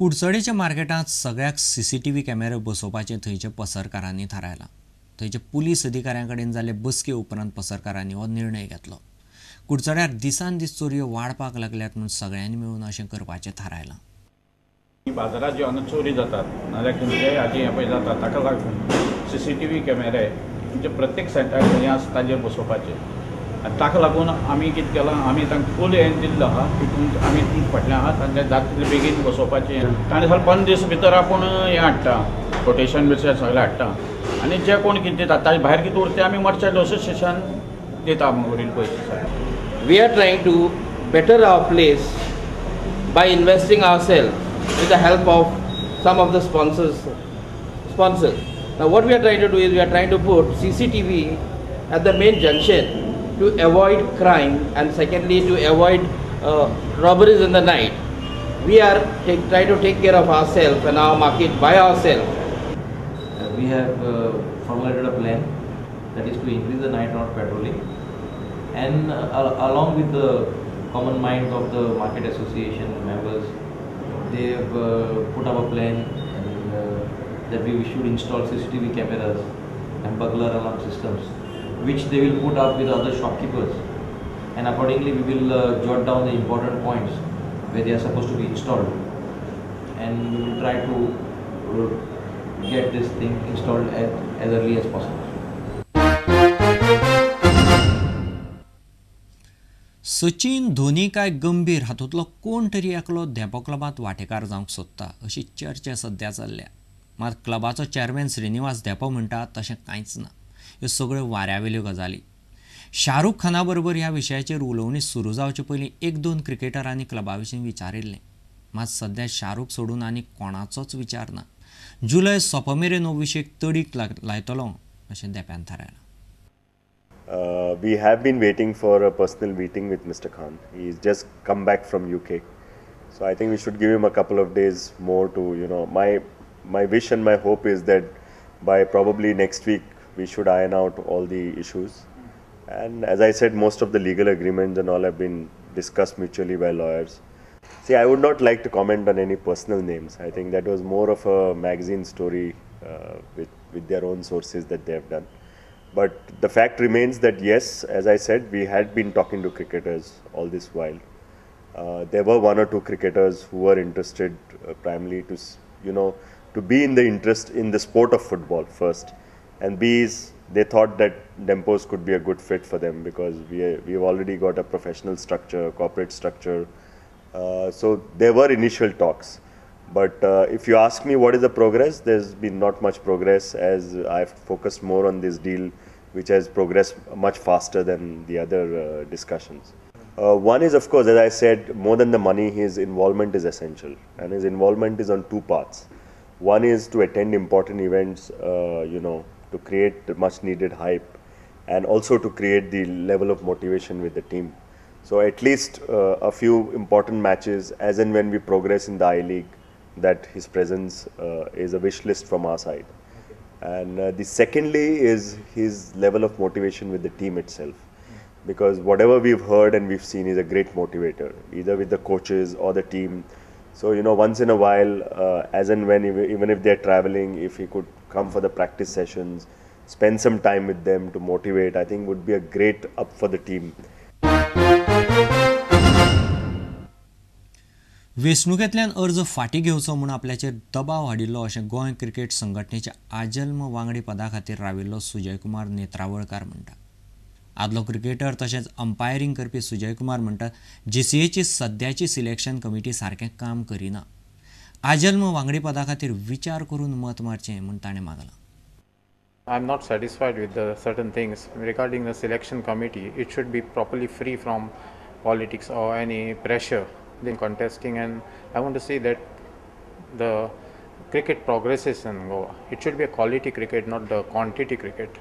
कुडचडेच्या मार्केटांत सगळ्याक सीसीटीव्ही कॅमेरे बसोवपाचें थंयचे पसरकारांनी थारायलां. थंयचे पुलीस अधिकाऱ्यां कडेन जाल्ले बसके उपरांत पसरकारांनी हो निर्णय घेतलो. कुडचड्यार दिसान दीस चोरयो वाडपाक लागल्यात म्हूण सगळ्यांनी मेळून अशें करपाचें थारायलां. बाजारात ज्यो हांगा चोरी जातात नाजाल्यार खंयच्याय हाजी हें पळय जाता ताका लागून सीसीटीव्ही कॅमेरे म्हणजे प्रत्येक सेंटर खंय आसा ताजेर बसोवपाचे आनी ताका लागून आमी कितें केलां, आमी तांकां फूल हें दिल्लो आहा. तितून आमी फाटल्यान आहात आनी जाता तितलें बेगीन बसोवपाचें. ताणें जाल्यार 15 दीस भितर आपूण हें हाडटा, कोटेशन बिटेशन सगळें हाडटा आनी जे कोण कितें दिता ताजे भायर कितें उरता आमी मर्चंट असोसिएशन दिता उरील पयशे. We are trying to better our place by investing ourselves with the help of some of the sponsors. Now what we are trying to do is we are trying to put CCTV at the main junction to avoid crime and secondly to avoid robberies in the night. We are trying to take care of ourselves and our market by ourselves. We have formulated a plan that is to increase the night round patrolling and along with the common mind of the market association members, they have put up a plan and, that we should install CCTV cameras and burglar alarm systems which they will put up with other shopkeepers, and accordingly we will jot down the important points where they are supposed to be installed, and we will try to get this thing installed as early as possible. Sachin, Dhoni काय गंभीर हातूंतलो कोण तरी एकलो depot क्लबांत वांटेकार जावंक सोदता अशी चर्चा सध्या चल्ल्या. मात क्लबाचो चेअरमॅन श्रीनिवास डेपो म्हणटा तशें कांयच ना. ह्यो सगळ्यो वाऱ्यावेल्यो गजाली. शाहरुख खाना बरोबर ह्या विशयाचेर उलोवणी सुरू जावचे पयलीं 1-2 क्रिकेटरांनी क्लबा विशीं विचारिल्लें. मात सध्या शाहरुख सोडून आनी कोणाचोच विचार ना. जुलय सोंपमेरेन हो विशय तडीक लायतलो अशें देप्यान थारायलां. We have been waiting for a personal meeting with Mr. Khan. He's just come back from UK. So I think we should give him a couple of days more to, my wish and my hope is that by probably next week we should iron out all the issues. And as I said, most of the legal agreements and all have been discussed mutually by lawyers. See, I would not like to comment on any personal names. I think that was more of a magazine story with their own sources that they have done. But the fact remains that yes, as I said, we had been talking to cricketers all this while. There were 1 or 2 cricketers who were interested primarily to be in the sport of football first, and B is they thought that Dempos could be a good fit for them because we've already got a professional structure, corporate structure. So there were initial talks. But if you ask me what is the progress, there's been not much progress as I've focused more on this deal which has progressed much faster than the other discussions. One is, of course, as I said, more than the money, his involvement is essential, and his involvement is on 2 parts. One is to attend important events, to create much needed hype and also to create the level of motivation with the team. So at least a few important matches as and when we progress in the I-League, that his presence is a wish list from our side. And the secondly is his level of motivation with the team itself, because whatever we've heard and we've seen is a great motivator, either with the coaches or the team. So once in a while, as and when, even if they're traveling, if he could come for the practice sessions, spend some time with them to motivate, I think would be a great up for the team. वेंचणुकेंतल्यान अर्ज फाटीं घेवचो म्हूण आपल्याचेर दबाव हाडिल्लो अशें Goa cricket संघटनेच्या आजल्म वांगडी पदा खातीर राविल्लो सुजयकुमार नेत्रावळकार म्हणटा. आदलो क्रिकेटर तशेंच अंपायरींग करपी सुजयकुमार म्हणटात GCAची सद्याची सिलेक्शन कमिटी सारकें काम करिना. आजल्म वांगडी पदा खातीर विचार करून मत मारचें म्हूण ताणें मागलां. I'm not satisfied with the certain things regarding the selection committee. It should be properly free from politics or any pressure in contesting, and I want to say that the cricket progresses in Goa. It should be a quality cricket, not the quantity cricket.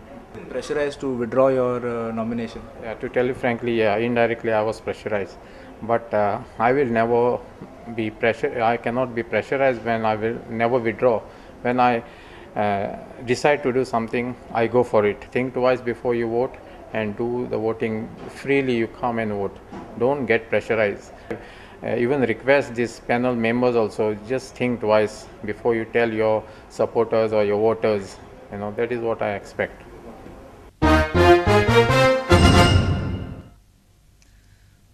Pressurized to withdraw your nomination? Yeah, to tell you frankly, indirectly I was pressurized, but I will never be I cannot be pressurized when I will never withdraw. When I decide to do something, I go for it. Think twice before you vote and do the voting freely. You come and vote. Don't get pressurized. even request these panel members also, just think twice before you tell your supporters or your voters. That is what I expect.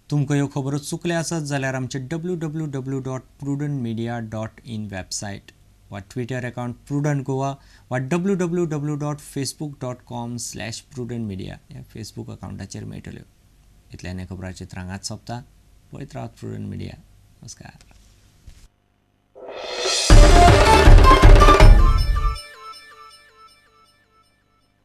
तुमकां ह्यो खबरो चुकल्या आसत जाल्यार आमचे www.prudentmedia.in website वा Twitter account prudent Goa वा www.facebook.com/prudentmedia ह्या Facebook अकाउंटाचेर मेळटल्यो. इतल्यान खबरांची हांगाच सोंपता. पळयत रावत प्रुडंट मिडिया. नमस्कार.